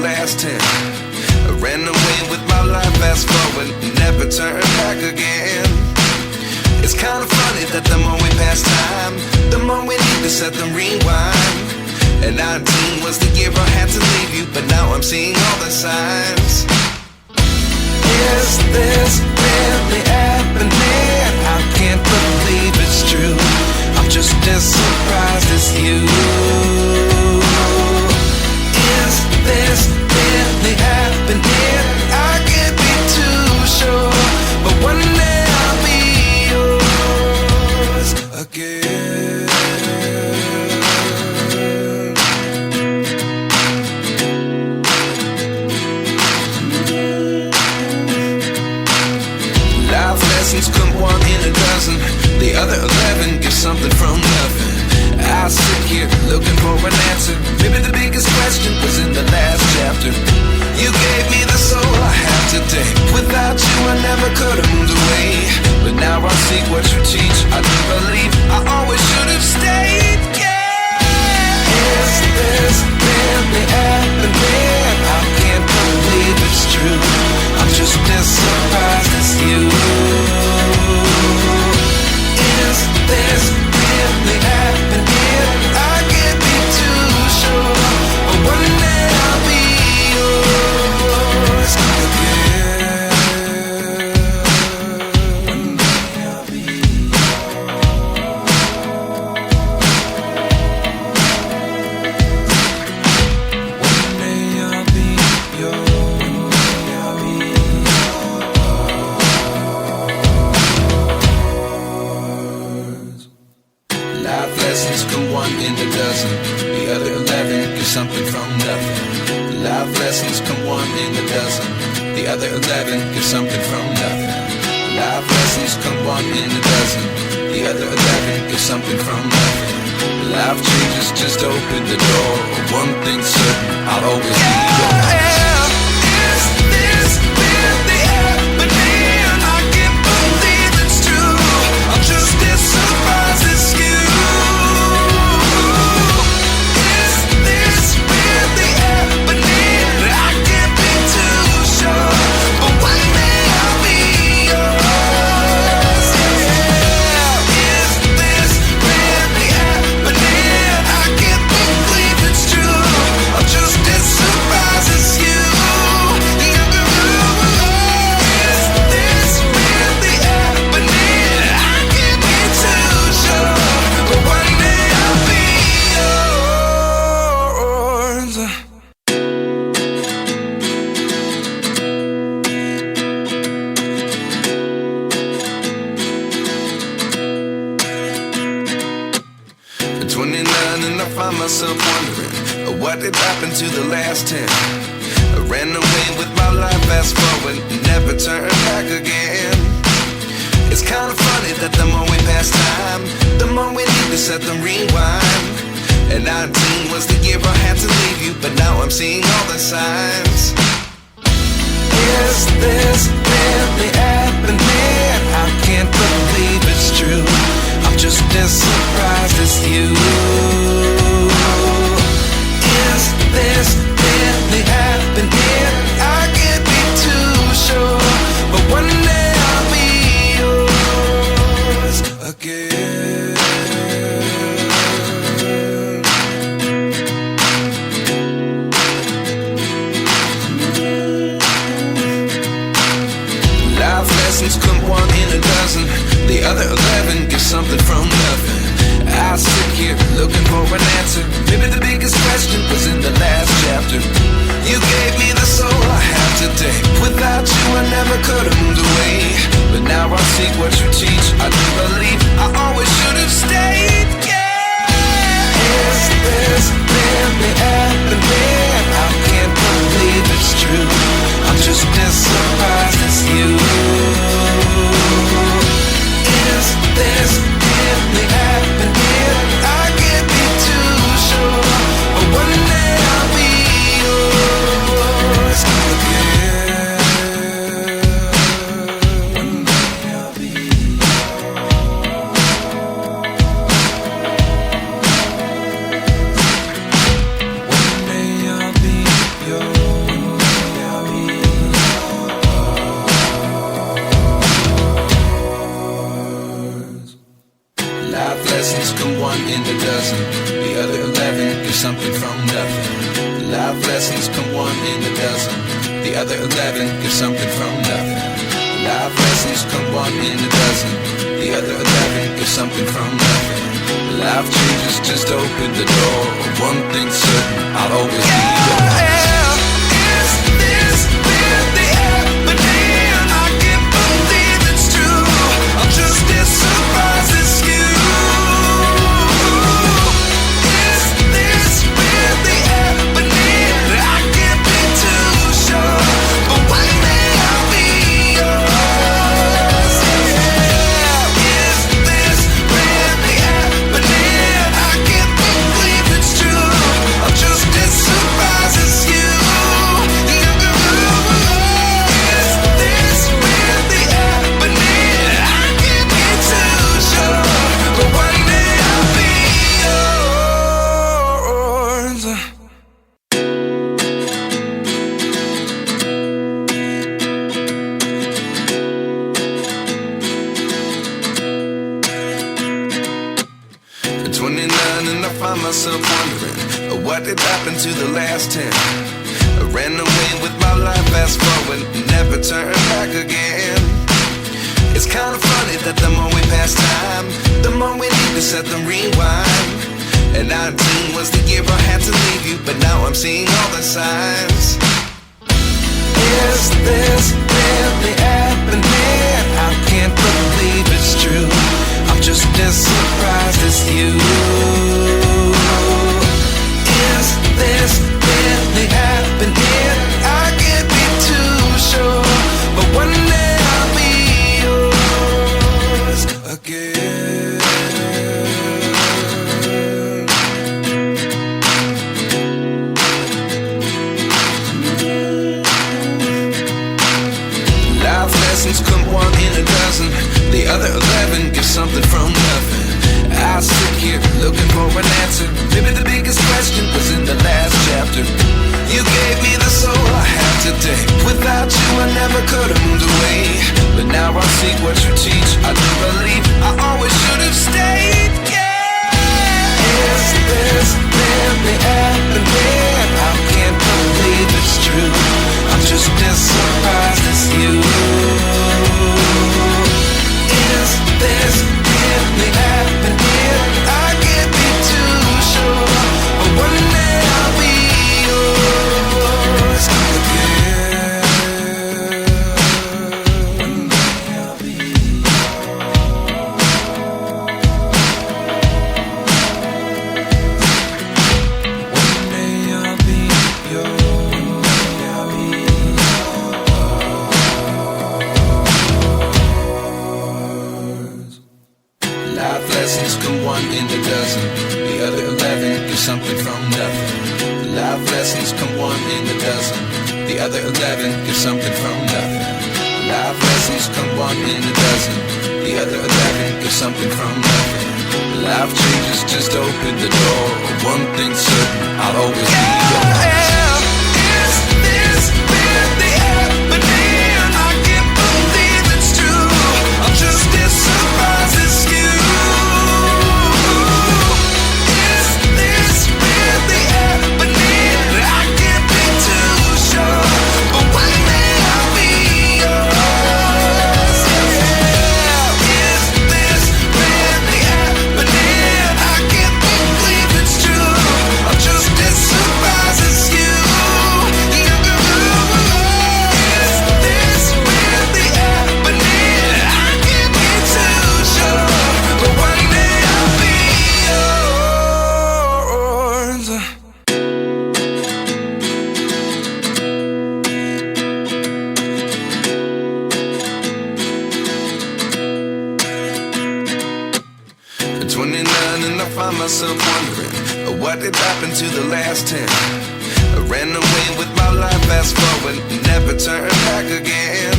last 10. I ran away with my life, fast forward, never turn back again. It's kind of funny that the more we pass time, the more we need to set the rewind. And 19 was the year I had to leave you, but now I'm seeing all the signs. Is this really happening? I can't believe it's true. I'm just as surprised as you. Is this really happening? I can't be too sure, but one day I'll be yours again. Life lessons come one in a dozen. The other 11 give something from nothing. I sit here looking for an answer. Maybe the biggest question was in the last chapter. You gave me the soul I have today. Without you I never could have moved away. But now I see what you teach. I do believe I always should have stayed. Yeah. Is this really happening? I can't believe it's true. I'm just as surprised as you. Is this really happening? I can't be too sure, but one day I'll be yours again. One day I'll be yours. One day I'll be yours. Life lessons come one in a dozen. The other 11 give something from nothing. Life lessons come one in a dozen. The other 11 give something from nothing. Life lessons come one in a dozen. The other 11 give something from nothing. Life changes just open the door. One thing's certain, I'll always be yours. Is this really happening? I can't believe it's true. I'm just as surprised as you. Is this really happening? I can't be too sure, but one day I'll be yours. Yeah. Is this really happening? I can't believe it's true. I'm just as surprised as you. Is this really happening? I can't be too sure, but one day I'll be yours. At 29 and I find myself wondering what did happen to the last 10. I ran away with my life, fast forward, never turn back again. It's kind of funny that the more we pass time, the more we need to set the rewind. And 19 was the year I had to leave you, but now I'm seeing all the signs. Is this really happening? I can't believe it's true. I'm just as surprised as you. Is this really happening? I can't be too sure, but one day I'll be yours again. Life lessons come one in a dozen. The other 11 give something from nothing. I sit here looking for an answer. Maybe the biggest question was in the last chapter. You gave me the soul I have today. Without you I never could have moved away. But now I see what you teach. I do believe I always should have stayed. Yeah. Is this really happening? I can't believe it's true. I'm just as surprised as you. Is this really happening? I can't be too sure, but one day I'll be yours again. One day I'll be yours. come one in a dozen. The other 11 give something from nothing. Life lessons come one in a dozen. The other 11 give something from nothing. Life changes just open the door. One thing's certain, I'll always be yours. Is this really happening? I can't believe it's true. I'm just as surprised as you. Is this really happening? I can't be too sure, but one day I'll be yours. Is this really happening? I can't believe it's true. I'm just as surprised as you. Is this really happening? I can't be too sure, but one day I'll be yours. 29 and I find myself wondering, what did happen to the last 10? I ran away with my life, fast forward, never turn back again. It's kind of funny that the more we pass time, the more we need to set the rewind. And 19 was the year I had to leave you, but now I'm seeing all the signs. Is this really happening? I can't believe it's true. I'm just as surprised as you. Is this really happening? I can't be too sure, but one day I'll be yours again. Life lessons come one in a dozen. The other 11 give something from nothing. I sit here looking for an answer. Maybe the biggest question was in the last chapter. You gave me the soul I have today. Without you I never could have moved away. But now I see what you teach. I do believe I always should have stayed. Yeah. Is this really happening? I can't believe it's true. I'm just as surprised as you. Is this really happening? I can't be too sure, but one day I'll be yours again. One day I'll be yours. One day I'll be yours. Life lessons come one in a dozen. The other 11 give something from nothing. Life lessons come one in a dozen. The other 11 give something from nothing. Life lessons come one in a dozen. The other 11 give something from nothing. Life changes just open the door. One thing's certain, I'll always be yours. Is this really happening? I can't believe it's true. I'm just as surprised as you. Is this really happening? I can't be too sure, but one day I'll be yours. Is this really happening? I can't believe it's true. I'm just as surprised as you. Is this really happening? I can't be too sure, but one day I'll be yours. 29 and I find myself wondering, what did happen to the last 10? I ran away with my life, fast forward, never turn back again.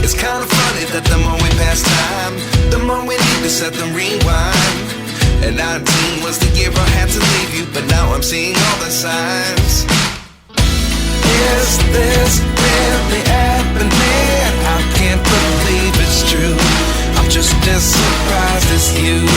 It's kind of funny that the more we pass time, the more we need to set the rewind. And 19 was the year I had to leave you, but now I'm seeing all the signs. Is this really happening? I can't believe it's true. I'm just as surprised as you.